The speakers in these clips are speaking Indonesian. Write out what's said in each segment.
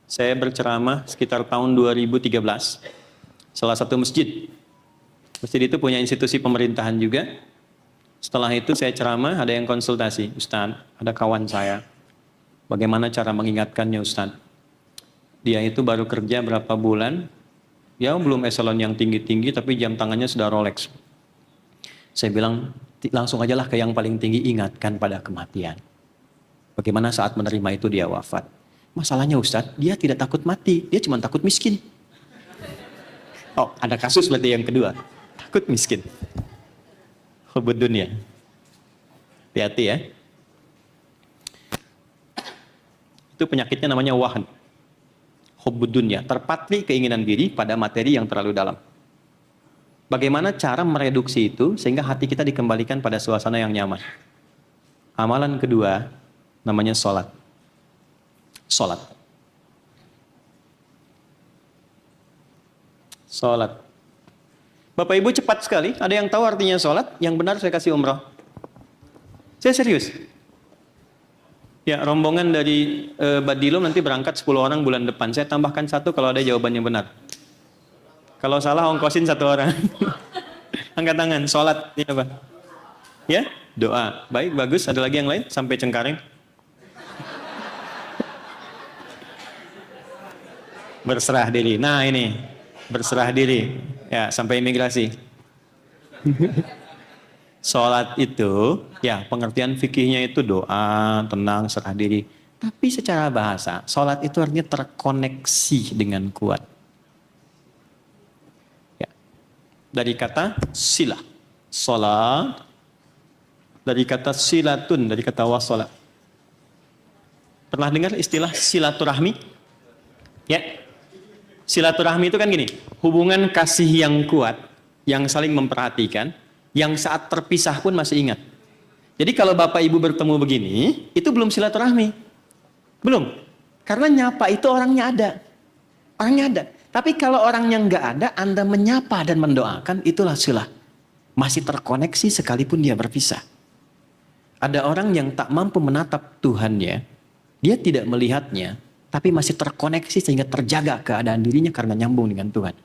Saya berceramah sekitar tahun 2013. Salah satu masjid. Masjid itu punya institusi pemerintahan juga. Setelah itu saya ceramah, ada yang konsultasi. Ustaz, ada kawan saya. Bagaimana cara mengingatkannya Ustaz? Dia itu baru kerja berapa bulan. Ya belum eselon yang tinggi-tinggi, tapi jam tangannya sudah Rolex. Saya bilang, langsung aja lah ke yang paling tinggi, ingatkan pada kematian. Bagaimana saat menerima itu dia wafat? Masalahnya Ustadz, dia tidak takut mati, dia cuma takut miskin. Oh, ada kasus berarti yang kedua. Takut miskin. Hubud dunia. Hati-hati ya. Itu penyakitnya namanya wahan. Hubud dunia, terpatri keinginan diri pada materi yang terlalu dalam. Bagaimana cara mereduksi itu sehingga hati kita dikembalikan pada suasana yang nyaman? Amalan kedua namanya sholat. Sholat. Sholat. Bapak Ibu cepat sekali. Ada yang tahu artinya sholat? Yang benar saya kasih umrah. Saya serius. Ya, rombongan dari Badilum nanti berangkat 10 orang bulan depan. Saya tambahkan 1 kalau ada jawabannya benar. Kalau salah ongkosin 1 orang. Angkat tangan. Sholat. Ini apa? Ya, doa. Baik, bagus. Ada lagi yang lain? Sampai Cengkareng. Berserah diri. Nah ini, berserah diri. Ya, sampai imigrasi. Sholat itu, ya pengertian fikihnya itu doa, tenang, serah diri. Tapi secara bahasa, sholat itu artinya terkoneksi dengan kuat. Ya. Dari kata silah. Sholat. Dari kata silatun, dari kata wasolat. Pernah dengar istilah silaturahmi? Ya. Silaturahmi itu kan gini, hubungan kasih yang kuat, yang saling memperhatikan, yang saat terpisah pun masih ingat. Jadi kalau Bapak Ibu bertemu begini, itu belum silaturahmi. Belum. Karena nyapa itu orangnya ada. Orangnya ada. Tapi kalau orangnya nggak ada, Anda menyapa dan mendoakan, itulah silah. Masih terkoneksi sekalipun dia berpisah. Ada orang yang tak mampu menatap Tuhannya, dia tidak melihatnya, tapi masih terkoneksi sehingga terjaga keadaan dirinya karena nyambung dengan Tuhan.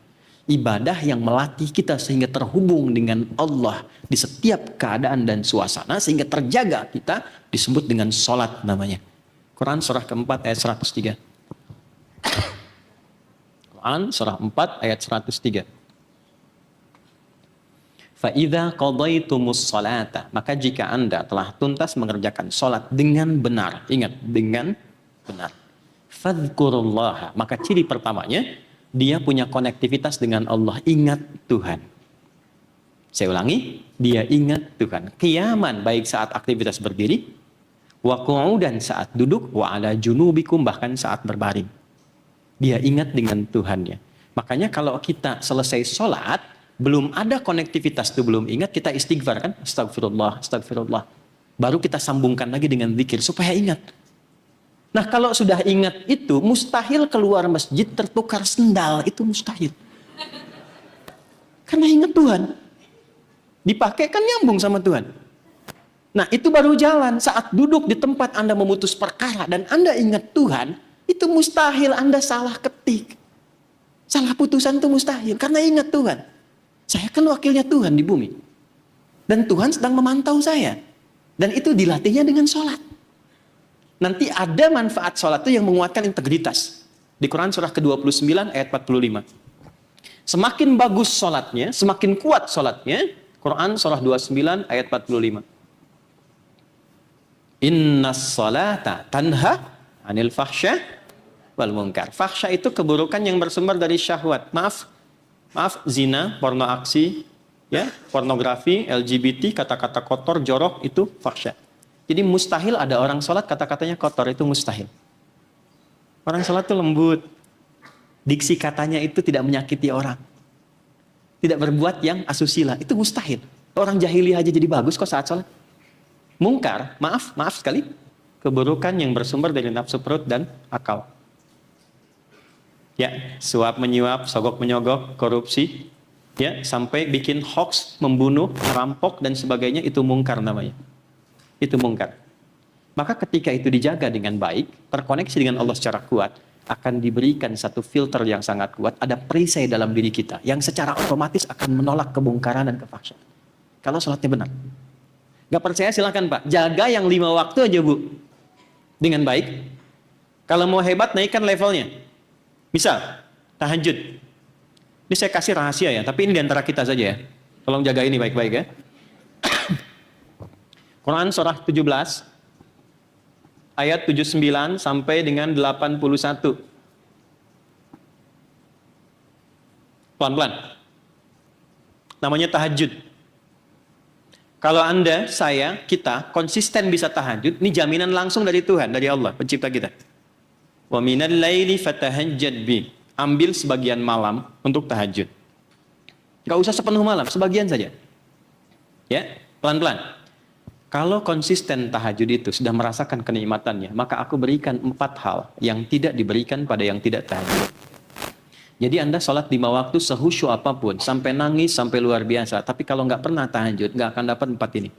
Ibadah yang melatih kita sehingga terhubung dengan Allah di setiap keadaan dan suasana sehingga terjaga kita disebut dengan sholat namanya. Quran surah keempat ayat 103. Quran surah 4 ayat 103. فَإِذَا قَضَيْتُمُ الصَّلَاةَ maka jika Anda telah tuntas mengerjakan sholat dengan benar, ingat dengan benar. Fadhkurullaha, maka ciri pertamanya dia punya konektivitas dengan Allah, ingat Tuhan. Saya ulangi, dia ingat Tuhan. Qiyaman, baik saat aktivitas berdiri, wa qu'udan saat duduk, wa ala junubikum bahkan saat berbaring. Dia ingat dengan Tuhannya. Makanya kalau kita selesai sholat, belum ada konektivitas itu belum ingat, kita istighfar kan, astagfirullah, astagfirullah. Baru kita sambungkan lagi dengan zikir supaya ingat. Nah kalau sudah ingat itu, mustahil keluar masjid tertukar sendal, itu mustahil. Karena ingat Tuhan. Dipakai kan nyambung sama Tuhan. Nah itu baru jalan, saat duduk di tempat Anda memutus perkara dan Anda ingat Tuhan, itu mustahil Anda salah ketik. Salah putusan itu mustahil, karena ingat Tuhan. Saya kan wakilnya Tuhan di bumi. Dan Tuhan sedang memantau saya. Dan itu dilatihnya dengan sholat. Nanti ada manfaat sholat itu yang menguatkan integritas. Di Quran surah ke-29 ayat 45. Semakin bagus sholatnya, semakin kuat sholatnya. Quran surah 29 ayat 45. Innas sholata tanha anil fahsya wal munkar. Fahsya itu keburukan yang bersumber dari syahwat. Maaf, zina, porno aksi, ya, pornografi, LGBT, kata-kata kotor, jorok, itu fahsya. Jadi mustahil ada orang sholat kata-katanya kotor, itu mustahil. Orang sholat itu lembut. Diksi katanya itu tidak menyakiti orang. Tidak berbuat yang asusila, itu mustahil. Orang jahiliyah aja jadi bagus kok saat sholat. Mungkar, maaf sekali, keburukan yang bersumber dari nafsu perut dan akal. Ya, suap menyuap, sogok menyogok, korupsi, ya, sampai bikin hoax, membunuh, merampok dan sebagainya, itu mungkar namanya. Itu mungkar. Maka ketika itu dijaga dengan baik, terkoneksi dengan Allah secara kuat, akan diberikan satu filter yang sangat kuat, ada perisai dalam diri kita yang secara otomatis akan menolak kemungkaran dan kefahsyaan. Kalau sholatnya benar. Gak percaya silahkan Pak, jaga yang 5 waktu aja Bu, dengan baik. Kalau mau hebat naikkan levelnya. Misal, tahajud. Ini saya kasih rahasia ya, tapi ini diantara kita saja ya. Tolong jaga ini baik-baik ya. Quran surah 17 ayat 79 sampai dengan 81. Pelan-pelan. Namanya tahajud. Kalau Anda, saya, kita konsisten bisa tahajud, ini jaminan langsung dari Tuhan, dari Allah, pencipta kita. Wa minal laili fatahajjad bi. Ambil sebagian malam untuk tahajud. Gak usah sepenuh malam, sebagian saja. Ya, pelan-pelan. Kalau konsisten tahajud itu sudah merasakan kenikmatannya, maka aku berikan 4 hal yang tidak diberikan pada yang tidak tahajud. Jadi Anda sholat 5 waktu sehusyuk apapun, sampai nangis, sampai luar biasa. Tapi kalau nggak pernah tahajud, nggak akan dapat 4 ini.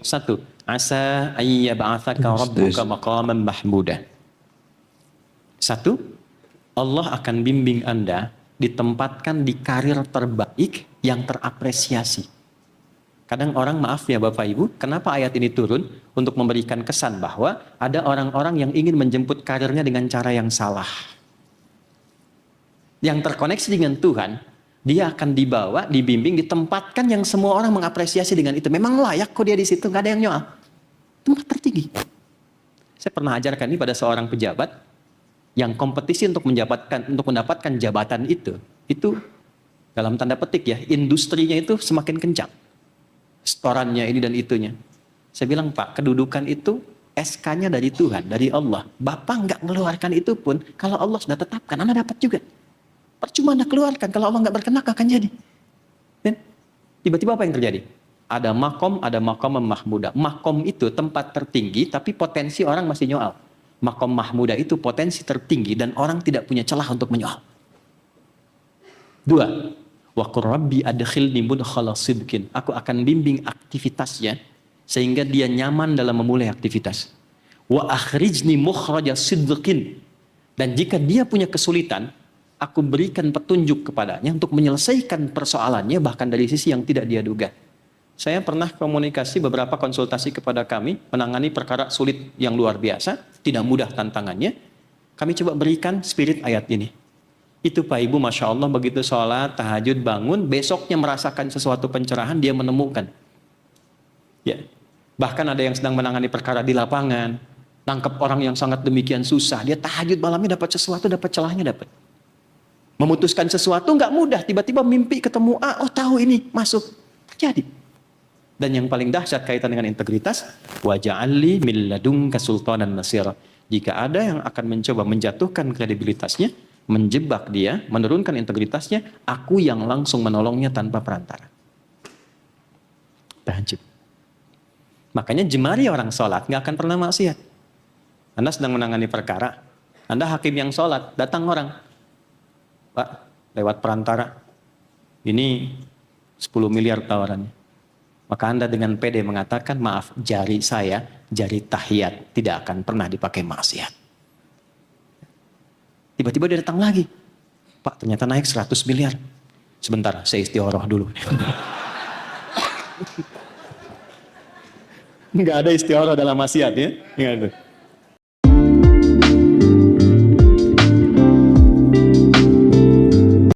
1. Asa ayyab'atsaka rabbuka maqaman mahmuda. 1. Allah akan bimbing Anda ditempatkan di karir terbaik yang terapresiasi. Kadang orang, maaf ya Bapak Ibu, kenapa ayat ini turun? Untuk memberikan kesan bahwa ada orang-orang yang ingin menjemput karirnya dengan cara yang salah. Yang terkoneksi dengan Tuhan, dia akan dibawa, dibimbing, ditempatkan yang semua orang mengapresiasi dengan itu. Memang layak kok dia di situ, nggak ada yang nyoal. Tempat tertinggi. Saya pernah ajarkan ini pada seorang pejabat yang kompetisi untuk mendapatkan jabatan itu dalam tanda petik ya, industrinya itu semakin kencang. Storannya ini dan itunya. Saya bilang, Pak, kedudukan itu SK-nya dari Tuhan, dari Allah. Bapak nggak mengeluarkan itu pun, kalau Allah sudah tetapkan, Anda dapat juga. Percuma Anda keluarkan, kalau Allah nggak berkenan akan jadi. Dan tiba-tiba apa yang terjadi? Ada makom mahmuda. Makom itu tempat tertinggi, tapi potensi orang masih nyoal. Makom mahmuda itu potensi tertinggi dan orang tidak punya celah untuk menyoal. 2. Wa qur rabbi adkhilni mudkhala sidqin. Aku akan bimbing aktivitasnya sehingga dia nyaman dalam memulai aktivitas. Wa akhrijni mukhraja sidqin. Dan jika dia punya kesulitan, aku berikan petunjuk kepadanya untuk menyelesaikan persoalannya bahkan dari sisi yang tidak dia duga. Saya pernah komunikasi beberapa konsultasi kepada kami menangani perkara sulit yang luar biasa, tidak mudah tantangannya. Kami coba berikan spirit ayat ini. Itu Pak Ibu, Masya Allah, begitu sholat, tahajud, bangun, besoknya merasakan sesuatu pencerahan, dia menemukan. Ya. Bahkan ada yang sedang menangani perkara di lapangan, nangkep orang yang sangat demikian susah, dia tahajud malamnya dapat sesuatu, dapat celahnya dapat. Memutuskan sesuatu nggak mudah, tiba-tiba mimpi ketemu A, oh tahu ini, masuk. Terjadi. Dan yang paling dahsyat kaitan dengan integritas, waja'alli min ladunka sultanan nasira. Jika ada yang akan mencoba menjatuhkan kredibilitasnya, menjebak dia, menurunkan integritasnya, aku yang langsung menolongnya tanpa perantara. Tahajud. Makanya jemari orang sholat nggak akan pernah maksiat. Anda sedang menangani perkara, Anda hakim yang sholat, datang orang, Pak, lewat perantara, ini 10 miliar tawarannya. Maka Anda dengan pede mengatakan, maaf, jari saya, jari tahiyat, tidak akan pernah dipakai maksiat. Tiba-tiba dia datang lagi. Pak, ternyata naik 100 miliar. Sebentar, saya istighoroh dulu. Nggak ada istighoroh dalam maksiat ya.